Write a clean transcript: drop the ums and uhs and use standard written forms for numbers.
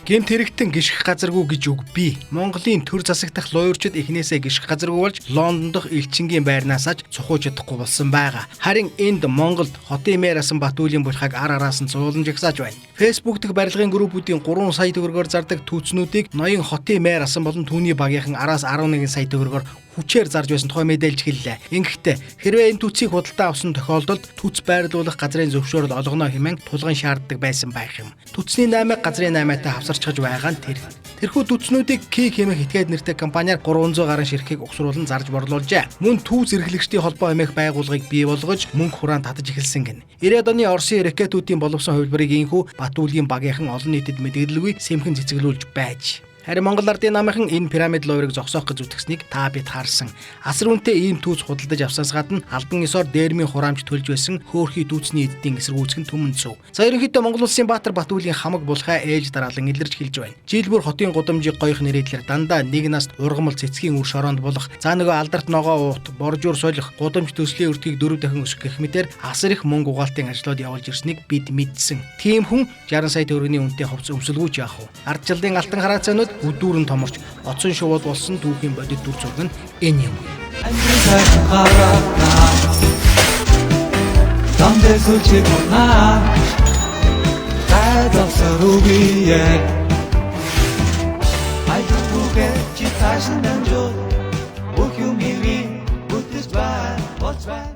Гэмт хэрэгтэн гიშгэх газаргүй гэж үг бий. Монголын төр засагдах луйрчид эхнээсээ гიშгэх газаргүй болж Лондон дахь элчингийн байрнаас аж цухууж чадахгүй болсон байгаа. Харин энд Монголд хотын мэр асан Батүлийн булхайг ар араас нь цуулан жагсааж байна. Facebook дэх барилгын группүүдийн 3 сая төгрөгөөр зардаг түүцнүүдийг ноён хотын мэр асан болон түүний багийнхан араас 11 сая төгрөгөөр хүчээр зарж байсан тухай мэдээлж хэллээ. Ингэхдээ хэрвээ энэ түүцийг худалдаа авсан тохиолдолд түүц байрлуулах газрын зөвшөөрөл олгоно хэмээн тулгын шаарддаг байсан байх юм. Түүцний 8-ыг газрын 8-аатай хавсарчгаж байгаа нь тэр. Тэрхүү түүцнүүдийг Кик хэмээх этгээд нэртэй компаниар 300 гаруй ширхгийг угсруулан зарж борлуулжээ. Мөн түүц эрхлэгчдийн холбоо хэмээх байгууллагыг бий болгож мөнгө хураан татаж эхэлсэн гэнэ. 90-ад оны Оросын ракетуудын боловсон хувилбарыг инхүү Батүлийн багийнхан олон нийтэд мэдээлэлгүй сэмхэн цэцгэлүүлж байж. Харин Монгол Ардын намынхан энэ пирамид луурыг зогсоох гэж зүтгэснийг та бид харсан. Асар үнэтэй ийм түүц худалдаж авсанаас гадна албан ёсоор дээрмийн хураамж төлж байсан хөөрхий түүцний эддийн эсэргүүцэх нь түмэн зөв. За ерөнхийдөө Монгол улсын Баатар Батүлийн хамаг булхай ээлж дараалан илэрч хэлж байна. Жил бүр хотын гудамжийг гоёх нэрийдлэр дандаа нэг наст ургамал цэцгийн үр шороонд болох за нөгөө алдарт ногоо уут боржуур солих гудамж төслийн өртгийг 4 дахин өсгөх гэх мэтээр асар их мөнгө угаалтын ажлууд явуулж ирснийг бид мэдсэн. Тийм хүн 60 сая төгрөгийн үнэтэй хувцас өмсөлгүүч яах вэ? Ардчилдын алтан хараацаанууд өдүүрэн томорч оцон шувууд болсон түүхийн бодит дүр зураг нь энэ юм. I